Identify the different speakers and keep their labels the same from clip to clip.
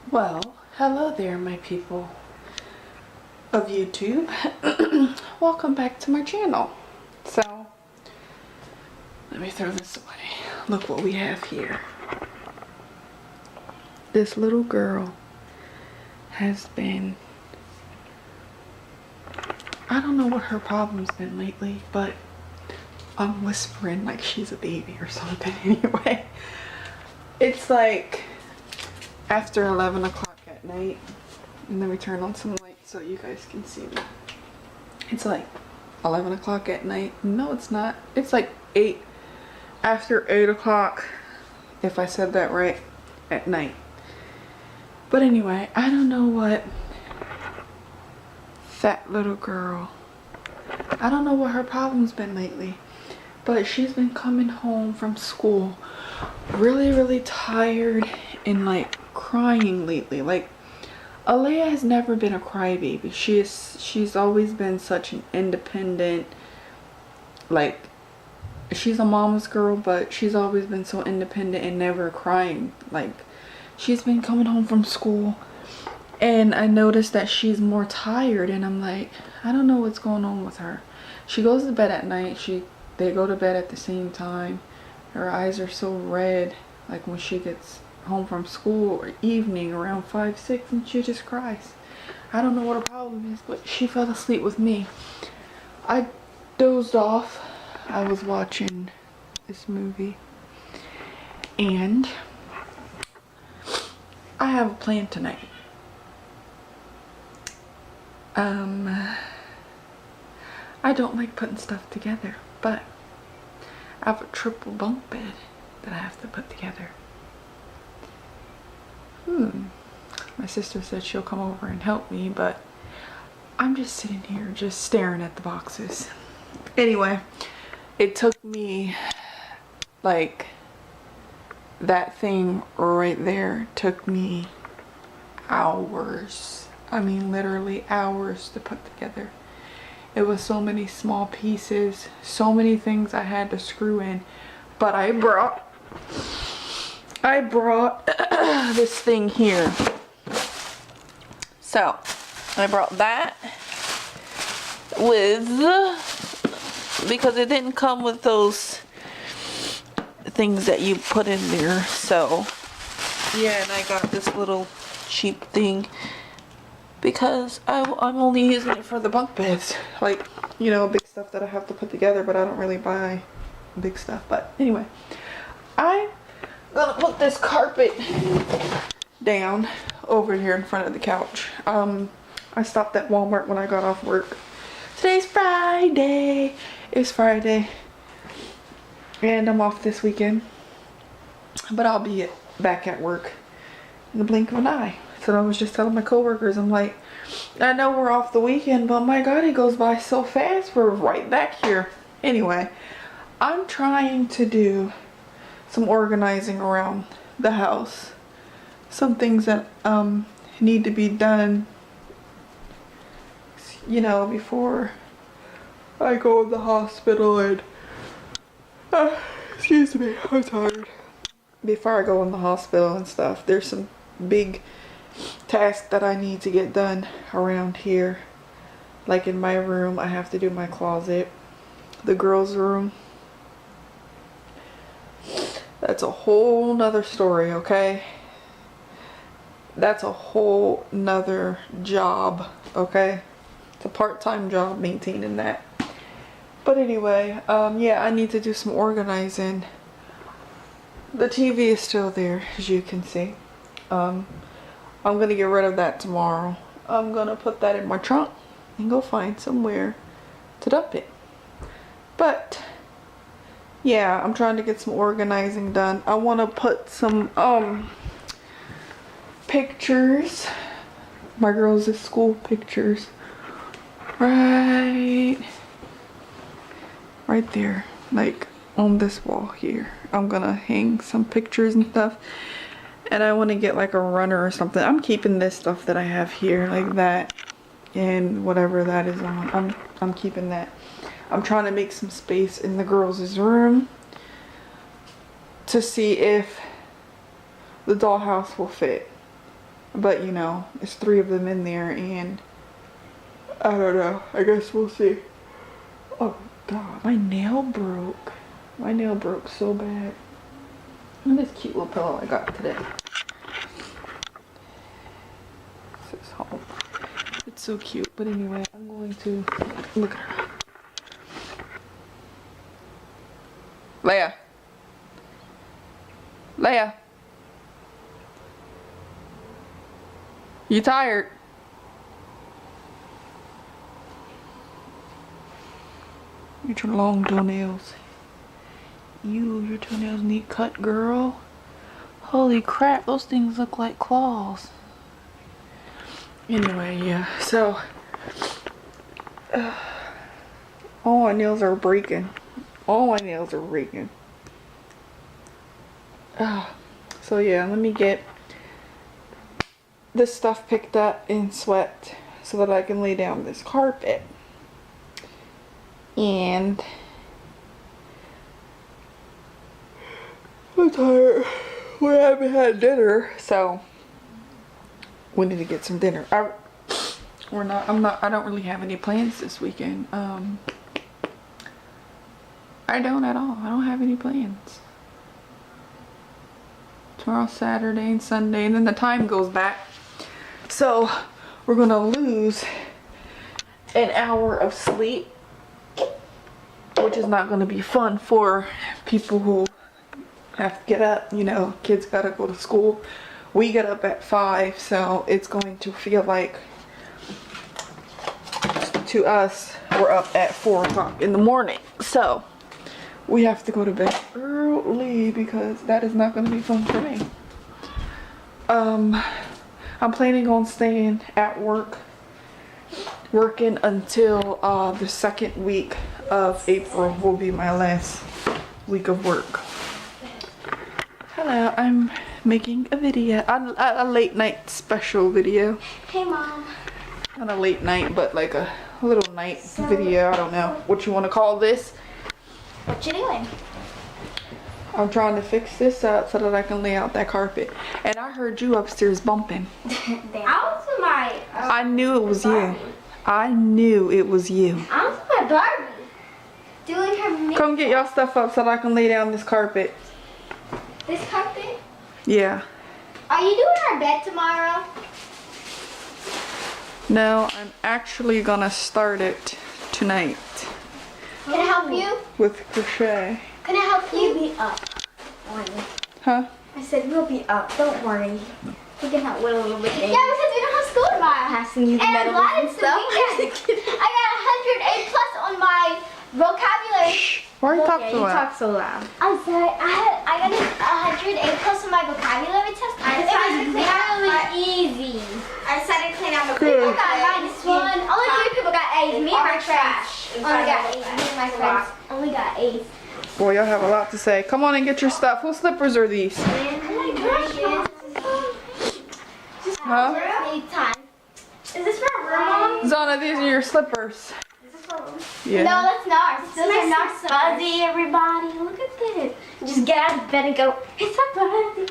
Speaker 1: Well, hello there, my people of YouTube. Welcome back to my channel. So, let me throw this away. Look what we have here. This little girl has been, I don't know what her problem's been lately, but I'm whispering like she's a baby or something. Anyway, it's like after 11 o'clock at night, and then we turn on some lights so you guys can see me. It's like 11 o'clock at night. No, it's not. It's like after 8 o'clock, if I said that right, at night. But anyway, I don't know what that little girl, I don't know what her problem's been lately, but she's been coming home from school really tired and like crying lately. Like, Alea has never been a crybaby. She's always been such an independent, like, she's a mama's girl, but she's always been so independent and never crying. Like, she's been coming home from school and I noticed that she's more tired, and I'm like, I don't know what's going on with her. She goes to bed at night. They go to bed at the same time. Her eyes are so red, like when she gets home from school or evening around 5, 6, and she just cries. I don't know what her problem is, but she fell asleep with me. I dozed off. I was watching this movie, and I have a plan tonight. I don't like putting stuff together, but I have a triple bunk bed that I have to put together. My sister said she'll come over and help me, but I'm just sitting here just staring at the boxes. Anyway, it took me, like, that thing right there took me hours. I mean, literally hours to put together. It was so many small pieces, so many things I had to screw in. But I brought this thing here. So, I brought that because it didn't come with those things that you put in there. So, yeah, and I got this little cheap thing because I'm only using it for the bunk beds. Like, you know, big stuff that I have to put together, but I don't really buy big stuff. But anyway, I'm gonna put this carpet down over here in front of the couch. I stopped at Walmart when I got off work. Today's Friday. It's Friday. And I'm off this weekend. But I'll be back at work in the blink of an eye. So I was just telling my coworkers, I'm like, I know we're off the weekend, but my God, it goes by so fast. We're right back here. Anyway, I'm trying to do some organizing around the house. Some things that need to be done, you know, before I go to the hospital and excuse me, I'm tired. Before I go in the hospital and stuff, there's some big tasks that I need to get done around here. Like in my room, I have to do my closet. The girls' room, that's a whole nother story, okay? That's a whole nother job, okay? It's a part-time job maintaining that. But anyway, yeah, I need to do some organizing. The TV is still there, as you can see. I'm gonna get rid of that tomorrow. I'm gonna put that in my trunk and go find somewhere to dump it. But yeah, I'm trying to get some organizing done. I want to put some pictures, my girls' school pictures, right there, like on this wall here. I'm gonna hang some pictures and stuff. And I want to get like a runner or something. I'm keeping this stuff that I have here, like that, and whatever that is on. I'm keeping that. I'm trying to make some space in the girls' room to see if the dollhouse will fit.
Speaker 2: But you know, it's 3 of them in there, and I don't know. I guess we'll see. Oh God, my nail broke. My nail broke so bad. And this cute little pillow I got today. This is home. It's so cute. But anyway, I'm going to look at her. Leia. Leia. You tired? Your long toenails. Your toenails need cut, girl. Holy crap, those things look like claws. Anyway, yeah, so all my nails are breaking. All my nails are breaking. So yeah, let me get this stuff picked up and swept so that I can lay down this carpet. And I'm tired. We haven't had dinner, so we need to get some dinner. I don't really have any plans this weekend. I don't at all. I don't have any plans. Tomorrow's Saturday and Sunday, and then the time goes back. So we're gonna lose an hour of sleep, which is not gonna be fun for people who have to get up. You know, kids gotta go to school. We get up at 5, so it's going to feel like to us we're up at 4 o'clock in the morning. So we have to go to bed early because that is not going to be fun for me. I'm planning on staying at work, working until the 2nd week of April will be my last week of work. Hello, I'm making a video, a late night special video.
Speaker 3: Hey Mom.
Speaker 2: Not a late night, but like a little night video. I don't know what you want to call this.
Speaker 3: What you doing?
Speaker 2: I'm trying to fix this up so that I can lay out that carpet. And I heard you upstairs bumping.
Speaker 3: I was with my
Speaker 2: I knew it was you. I knew it was you.
Speaker 3: I was with my Barbie. Doing her makeup.
Speaker 2: Come get y'all stuff up so that I can lay down this carpet.
Speaker 3: This carpet?
Speaker 2: Yeah.
Speaker 3: Are you doing our bed tomorrow?
Speaker 2: No, I'm actually gonna start it tonight.
Speaker 3: Can I help you?
Speaker 2: With crochet.
Speaker 3: Can I help you?
Speaker 4: We'll be up.
Speaker 2: Huh?
Speaker 4: I said we'll be up. Don't worry. We can help with a little bit.
Speaker 3: Yeah, because we don't have school tomorrow.
Speaker 4: Passing you the
Speaker 3: And
Speaker 4: medals
Speaker 3: glad
Speaker 4: and
Speaker 3: it's the
Speaker 4: stuff.
Speaker 3: weekend. I got 100 A+ on my vocabulary.
Speaker 2: Why are you
Speaker 4: Yeah,
Speaker 2: talking so
Speaker 4: you
Speaker 2: loud?
Speaker 4: talk so loud.
Speaker 3: I'm sorry. I got 100 A+ on my vocabulary test. It was really easy.
Speaker 4: I started cleaning out the
Speaker 2: Good.
Speaker 3: I got -1. Only 3 people got A's. Me and my friends only got A's. Me and my friends only got A's.
Speaker 2: Boy, y'all have a lot to say. Come on and get your stuff. Whose slippers are these?
Speaker 3: Oh my gosh.
Speaker 2: Huh?
Speaker 3: Need time.
Speaker 4: Is this for a room, Mom?
Speaker 2: Zona, these are your slippers.
Speaker 4: Is this for a room?
Speaker 2: Yeah.
Speaker 3: No, that's not. Those are not
Speaker 4: Nice and fuzzy, everybody. Look at this. Just get out of bed and go, it's not fuzzy.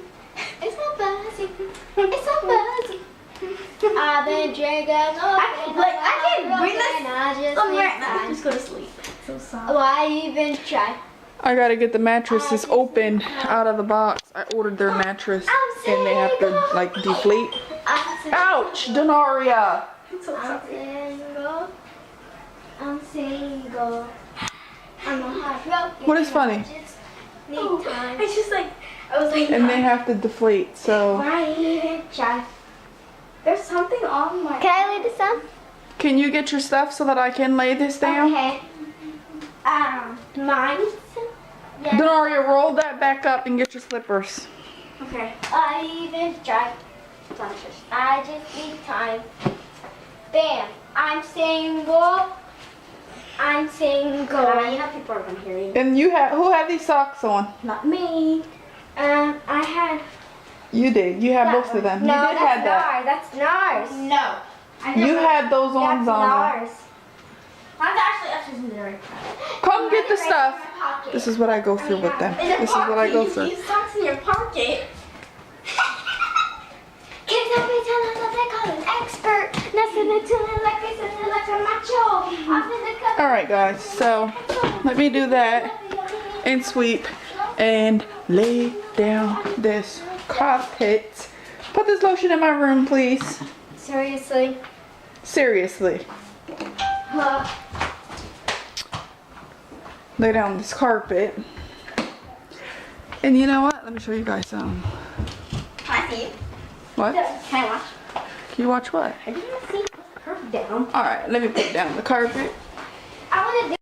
Speaker 3: It's not buzzy. It's not buzzy. I've been drinking.
Speaker 4: I can't bring this.
Speaker 3: this.
Speaker 4: I'm right now. Just go to sleep. So soft.
Speaker 3: Why even try?
Speaker 2: I gotta get the mattresses open out of the box. I ordered their mattress and they have to like deflate. Ouch, Denaria.
Speaker 4: I'm so
Speaker 3: I'm
Speaker 4: sorry.
Speaker 3: single. I'm single. I'm a heartbroken.
Speaker 2: What is funny?
Speaker 3: I just need time.
Speaker 4: It's just like, I was like,
Speaker 2: And they have to deflate, so.
Speaker 3: Why even try?
Speaker 4: there's something on my.
Speaker 3: Can I lay this down?
Speaker 2: Can you get your stuff so that I can lay this down?
Speaker 3: Okay. Mine. Yeah.
Speaker 2: Denaria, roll that back up and get your slippers.
Speaker 4: Okay.
Speaker 3: I even tried. I just need time. Bam. I'm single. I'm single.
Speaker 4: You know people are gonna hear you.
Speaker 2: And you have, who had these socks on?
Speaker 4: Not me.
Speaker 3: I had.
Speaker 2: You did. You had
Speaker 3: That
Speaker 2: both of them.
Speaker 3: No,
Speaker 2: you did
Speaker 3: that's
Speaker 2: have that.
Speaker 3: NARS. That's NARS.
Speaker 4: No.
Speaker 2: You had those on,
Speaker 3: That's
Speaker 2: Zona.
Speaker 3: NARS.
Speaker 4: Mine's actually upstairs in the right side.
Speaker 2: Come get the
Speaker 3: Right
Speaker 2: stuff.
Speaker 3: in my pocket.
Speaker 2: This is what I go through with them.
Speaker 4: In the
Speaker 2: This is what I go
Speaker 4: pocket.
Speaker 2: through.
Speaker 4: You socks in your pocket.
Speaker 3: Can somebody tell
Speaker 2: Alright guys, so let me do that and sweep and lay down this carpet. Put this lotion in my room, please.
Speaker 3: Seriously?
Speaker 2: Seriously. Lay down this carpet. And you know what? Let me show you guys some.
Speaker 3: Can I see it?
Speaker 2: What?
Speaker 3: Can I watch?
Speaker 2: Can you watch what?
Speaker 3: I didn't see her down.
Speaker 2: Alright, let me put down the carpet.
Speaker 3: I want to do.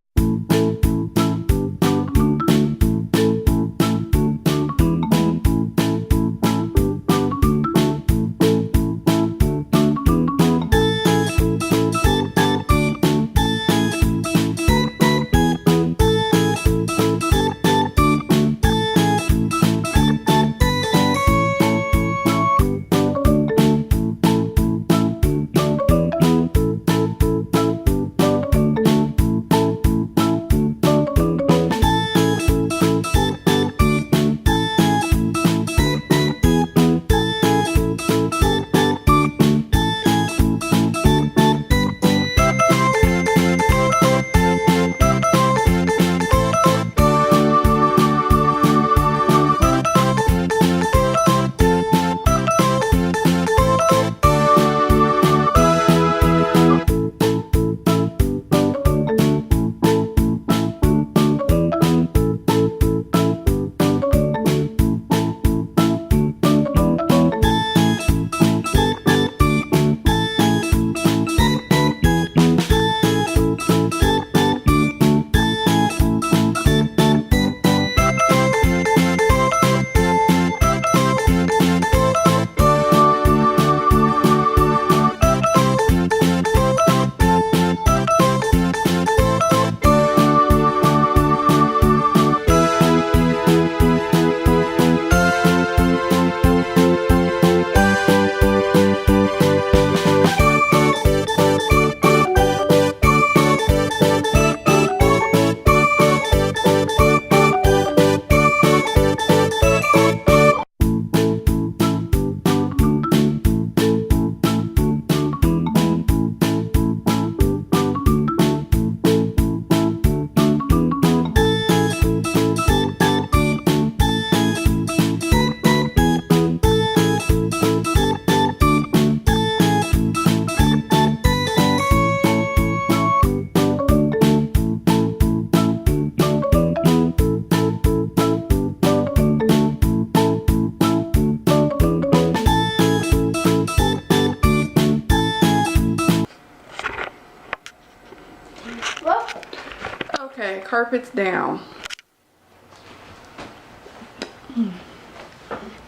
Speaker 2: Okay, carpet's down.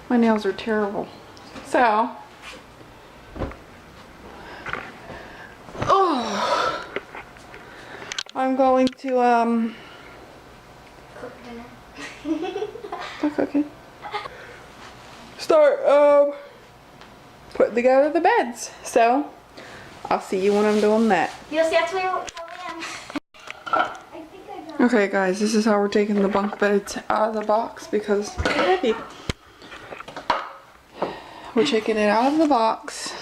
Speaker 2: My nails are terrible. So, I'm going to
Speaker 3: Cook dinner.
Speaker 2: start cooking. Start putting together the beds. So, I'll see you when I'm doing that.
Speaker 3: You'll see that's where I am. I think I got.
Speaker 2: Okay guys, this is how we're taking the bunk beds out of the box because they're heavy. We're taking it out of the box.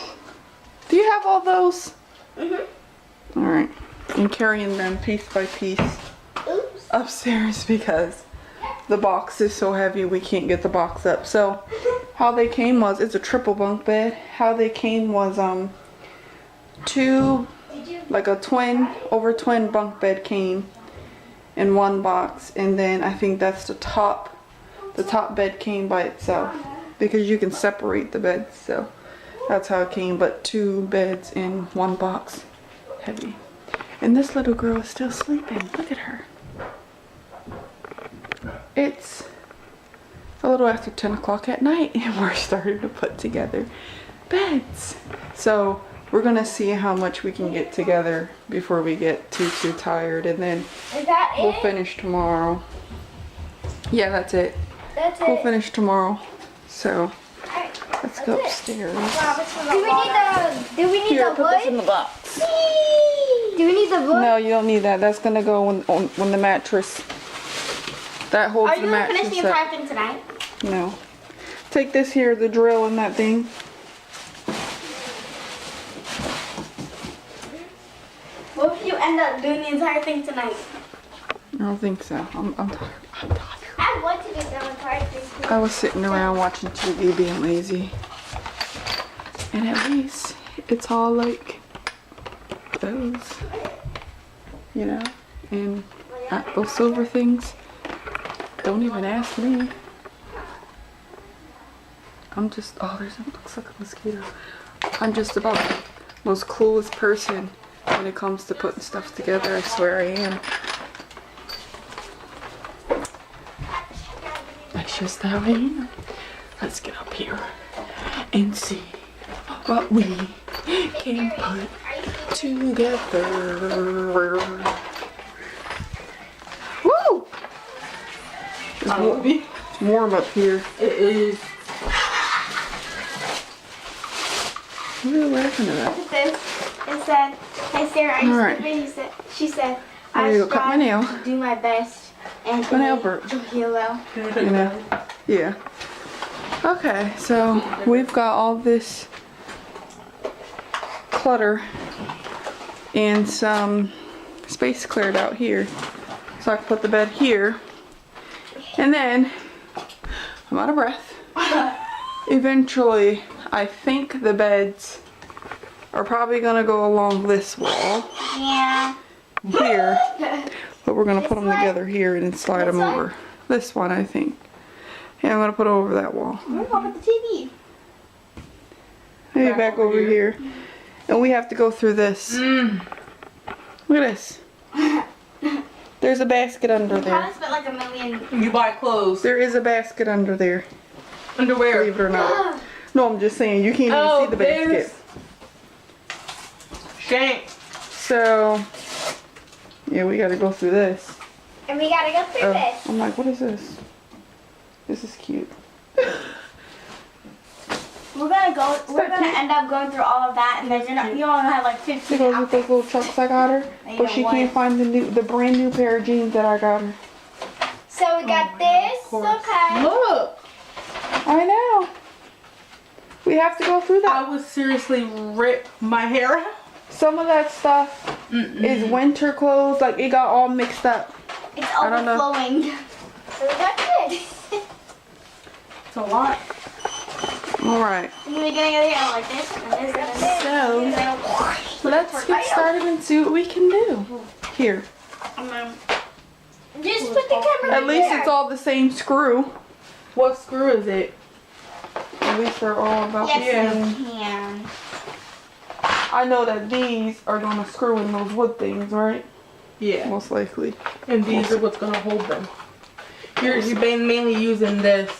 Speaker 2: Do you have all those? Mm-hmm. Alright. I'm carrying them piece by piece
Speaker 3: Oops.
Speaker 2: upstairs because the box is so heavy we can't get the box up. So how they came was, it's a triple bunk bed. How they came was two, like a twin, over twin bunk bed came in one box, and then I think that's the top bed came by itself because you can separate the beds. So that's how it came, but two beds in one box. Heavy. And this little girl is still sleeping. Look at her. It's a little after 10 o'clock at night and we're starting to put together beds. So we're gonna see how much we can get together before we get too tired, and then
Speaker 3: Is that
Speaker 2: we'll
Speaker 3: it?
Speaker 2: finish tomorrow. Yeah, that's it.
Speaker 3: That's
Speaker 2: We'll
Speaker 3: it.
Speaker 2: finish tomorrow. So
Speaker 3: Alright.
Speaker 2: let's go upstairs.
Speaker 3: Do we need
Speaker 2: Here,
Speaker 3: the
Speaker 2: put this in
Speaker 3: wood?
Speaker 2: the box.
Speaker 3: Do we need the wood?
Speaker 2: No, you don't need that. That's gonna go when the mattress. That holds
Speaker 3: Are
Speaker 2: the
Speaker 3: you gonna
Speaker 2: mattress
Speaker 3: finish the
Speaker 2: up.
Speaker 3: entire thing tonight?
Speaker 2: No. Take this here, the drill and that thing.
Speaker 4: end up doing the entire thing tonight.
Speaker 2: I don't think so. I'm tired. I'm tired.
Speaker 4: I want to do the entire thing.
Speaker 2: I was sitting around watching TV being lazy. And at least it's all like those, you know, and those silver things. Don't even ask me. I'm just, oh, there's, looks like a mosquito. I'm just about the most clueless person when it comes to putting stuff together. I swear I am. That's just how I am. Let's get up here and see what we can put together. Woo! It's warm up here.
Speaker 1: It is.
Speaker 2: What are you laughing at?
Speaker 4: Look at this. It said, "Hey Sarah, are you
Speaker 2: Alright.
Speaker 4: stupid?" She said,
Speaker 2: I'm
Speaker 4: "I
Speaker 2: gonna go cut my nail.
Speaker 4: strive to do my best." And
Speaker 2: My nail burnt.
Speaker 4: Hilo.
Speaker 2: You know? Yeah. Okay, so we've got all this clutter and some space cleared out here. So I can put the bed here. And then, I'm out of breath. Eventually, I think the beds are probably gonna go along this wall
Speaker 4: Yeah.
Speaker 2: here. But we're gonna put them together here and then slide them
Speaker 4: This one?
Speaker 2: over. This one, I think. Yeah, I'm gonna put it over that wall.
Speaker 4: We're going to the TV.
Speaker 2: Maybe back over here. And we have to go through this. Look at this. There's a basket under there.
Speaker 4: Probably spent like $1 million.
Speaker 1: You buy clothes.
Speaker 2: There is a basket under there.
Speaker 1: Underwear.
Speaker 2: Believe it or not. No, I'm just saying, you can't even see the basket.
Speaker 1: Shank.
Speaker 2: So, yeah, we gotta go through this.
Speaker 4: And we gotta go through this.
Speaker 2: I'm like, what is this? This is cute.
Speaker 4: We're gonna end up going through all of that, and then you only have like 15
Speaker 2: She goes with
Speaker 4: outfits.
Speaker 2: those little chucks I got her.
Speaker 4: You
Speaker 2: But
Speaker 4: know
Speaker 2: she
Speaker 4: what?
Speaker 2: can't find the brand new pair of jeans that I got her.
Speaker 4: So we got this. Okay.
Speaker 1: Look.
Speaker 2: I know. We have to go through that.
Speaker 1: I would seriously rip my hair out.
Speaker 2: Some of that stuff is winter clothes. Like, it got all mixed up.
Speaker 4: It's
Speaker 2: I don't know.
Speaker 4: overflowing. So we got this.
Speaker 1: It's a lot.
Speaker 2: Alright.
Speaker 4: And then we're gonna go here like this, and this, and this.
Speaker 2: So,
Speaker 4: And then
Speaker 2: let's get started and see what we can do. Here.
Speaker 4: just put the camera
Speaker 2: At least
Speaker 4: there.
Speaker 2: it's all the same screw.
Speaker 1: What screw is it?
Speaker 2: At least they're all about the
Speaker 4: Yes,
Speaker 2: same.
Speaker 4: you can.
Speaker 2: I know that these are going to screw in those wood things, right?
Speaker 1: Yeah.
Speaker 2: Most likely.
Speaker 1: And these are what's gonna hold them. You're mainly using this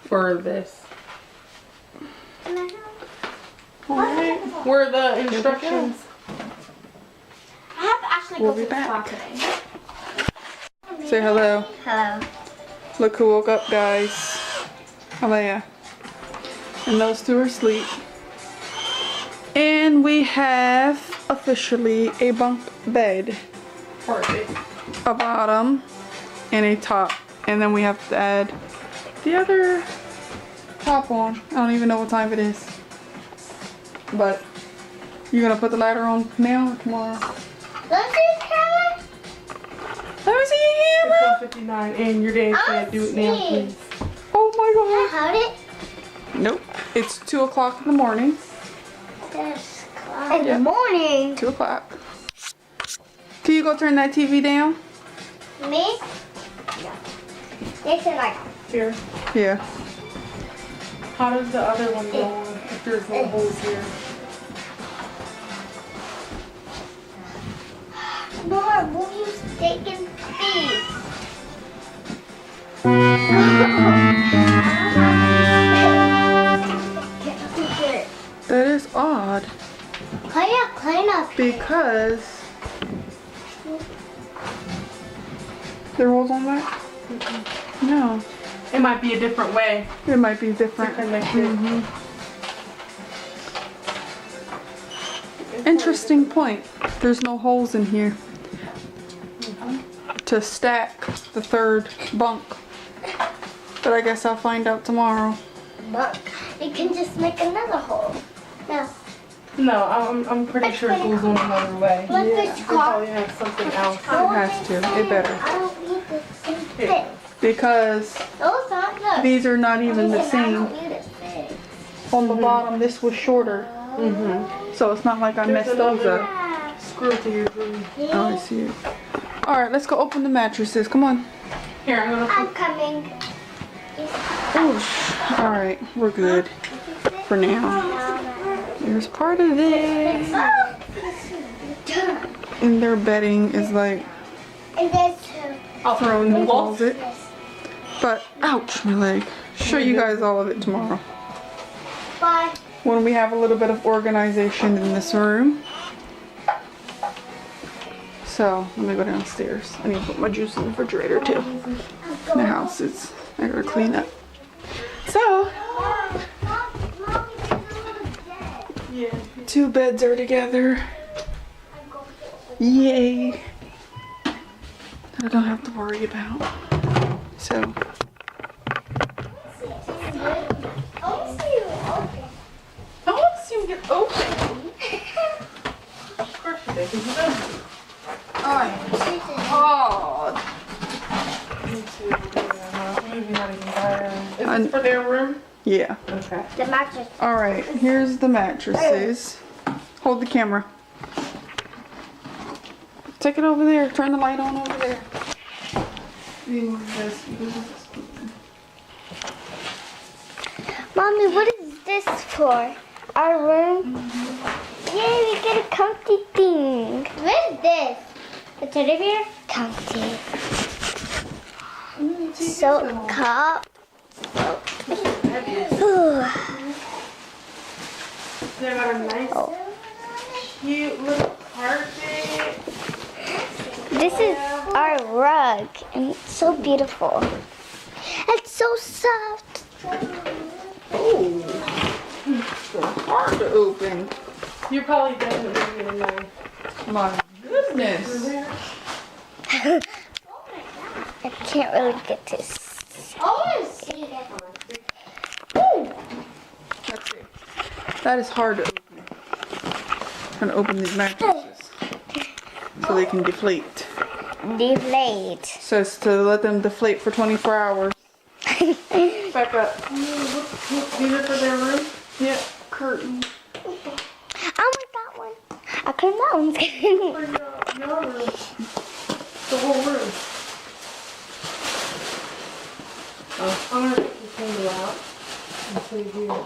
Speaker 1: for this.
Speaker 2: Alright.
Speaker 1: Where are the instructions?
Speaker 4: I have to actually
Speaker 2: We'll
Speaker 4: go
Speaker 2: be
Speaker 4: to the spa
Speaker 2: back.
Speaker 4: today.
Speaker 2: Say hello.
Speaker 4: Hello.
Speaker 2: Look who woke up, guys. Alea. And those two are asleep. And we have officially a bunk bed.
Speaker 1: Perfect.
Speaker 2: A bottom and a top. And then we have to add the other top on. I don't even know what time it is. But you're gonna put the ladder on now or tomorrow?
Speaker 3: Let's see the camera.
Speaker 2: Let me see your
Speaker 1: It's
Speaker 2: camera.
Speaker 1: 1:59 and your dad said do it now, please.
Speaker 2: Oh my
Speaker 3: Can I hold it?
Speaker 2: god. Nope. It's 2 o'clock in the morning.
Speaker 3: Yes.
Speaker 4: In the morning.
Speaker 2: 2 o'clock. Can you go turn that TV down?
Speaker 3: Me? Next to like.
Speaker 1: Here.
Speaker 2: Yeah.
Speaker 1: How does the other one go on if there's no holes here?
Speaker 3: Mama, will you steak and beef?
Speaker 2: That is odd
Speaker 3: Clean up.
Speaker 2: because there holes on that? No.
Speaker 1: It might be a different way
Speaker 2: It might be
Speaker 1: to
Speaker 2: different.
Speaker 1: connect it.
Speaker 2: Interesting point. There's no holes in here to stack the third bunk. But I guess I'll find out tomorrow.
Speaker 3: But you can just make another hole. No.
Speaker 2: No, I'm pretty sure it goes on another way.
Speaker 3: Let
Speaker 2: Yeah,
Speaker 3: this
Speaker 2: they
Speaker 3: car.
Speaker 2: probably have something else. It has to. It better.
Speaker 3: I don't need this.
Speaker 2: Yeah. Because
Speaker 3: Those aren't good.
Speaker 2: these are not even the
Speaker 3: I
Speaker 2: same.
Speaker 3: don't need this thing.
Speaker 2: On the bottom, this was shorter. So it's not like I messed those up. Screw to your room. Oh, I see it. Alright, let's go open the mattresses. Come on. Here, I'm gonna
Speaker 3: I'm coming.
Speaker 2: Alright, we're good for now. There's part of this. And their bedding is like
Speaker 3: And there's
Speaker 2: thrown in the closet. But, ouch, my leg. Show you guys all of it tomorrow.
Speaker 3: Bye.
Speaker 2: When we have a little bit of organization in this room. So, let me go downstairs. I need to put my juice in the refrigerator too. The house is, I gotta clean up. So, two beds are together. Yay. That I don't have to worry about. So, I want to see him get open. Alright. Oh. Maybe not even there. Is this for their room? Yeah. Okay.
Speaker 3: The mattress.
Speaker 2: Alright, here's the mattresses. Hold the camera. Take it over there. Turn the light on over there.
Speaker 3: Mommy, what is this for? Our room? Yay, we get a comfy thing. What is this? A teddy bear? Comfy. So cup.
Speaker 2: They got a nice, cute little carpet.
Speaker 3: This is our rug, and it's so beautiful. It's so soft.
Speaker 2: Oh, so hard to open. You're probably definitely gonna know. My goodness.
Speaker 3: I can't really get this.
Speaker 2: Let's see. That is hard to open. I'm gonna open these mattresses so they can deflate.
Speaker 3: Deflate.
Speaker 2: So it's to let them deflate for 24 hours. Back up. These are for their room? Yep. Curtain.
Speaker 3: I want that one. I couldn't that one's good.
Speaker 2: For your room. The whole room. I'm gonna take the candle out and put it here.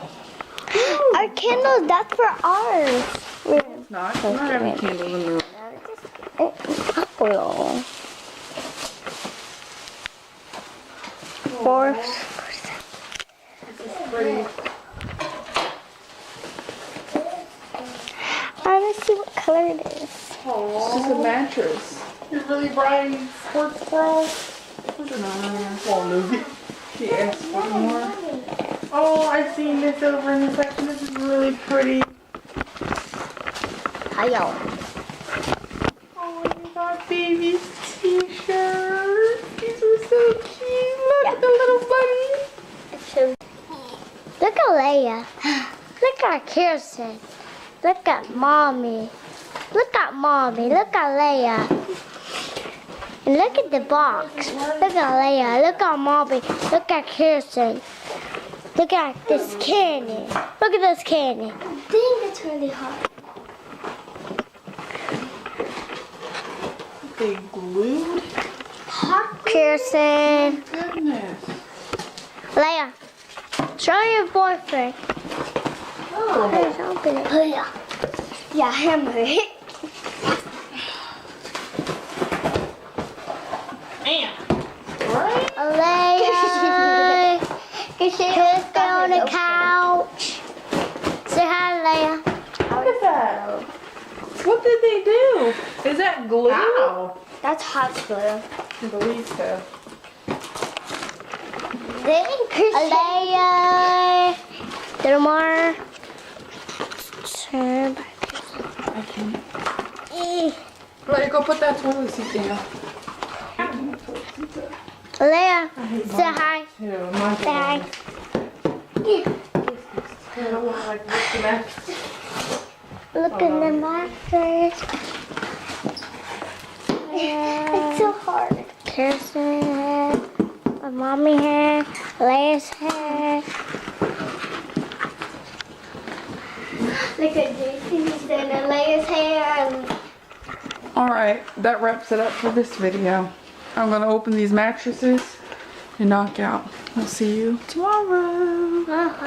Speaker 3: Our candles, that's for ours.
Speaker 2: It's not. I'm not having candles in the room.
Speaker 3: Oil. Four.
Speaker 2: Pretty.
Speaker 3: I want to see what color it is.
Speaker 2: This is a mattress. You're really Brian Sports Bra? Well, movie. She asked for more. Oh, I've seen this over in the section. This is really pretty.
Speaker 3: Hello.
Speaker 2: Oh, you got baby's t-shirts. These are so cute. Look at the little bunny.
Speaker 3: Look at Leia. Look at Kirsten. Look at Mommy. Look at Mommy. Look at Leia. And look at the box. Look at Leia. Look at Mommy. Look at Kirsten. Look at this candy. Look at this candy. Dang, it's really hard.
Speaker 2: They glued?
Speaker 3: Kirsten.
Speaker 2: Goodness.
Speaker 3: Leia, show your boyfriend. Oh, let's open it. Yeah, hammer it. Leia, Kirsten on the couch. Say hi, Leia.
Speaker 2: Look at that. What did they do? Is that glue? Ow.
Speaker 3: That's hot glue.
Speaker 2: I believe so.
Speaker 3: Leia, little more. Turn back.
Speaker 2: Right, go put that toilet seat down.
Speaker 3: Leia, say hi.
Speaker 2: Yeah, my
Speaker 3: Say hi.
Speaker 2: I don't want to like rip the mattress.
Speaker 3: Look at the mattress. It's so hard. Kirsten's hair, my mommy hair, Leia's hair. Look at Jason's and Leia's hair.
Speaker 2: Alright, that wraps it up for this video. I'm gonna open these mattresses and knock out. I'll see you tomorrow.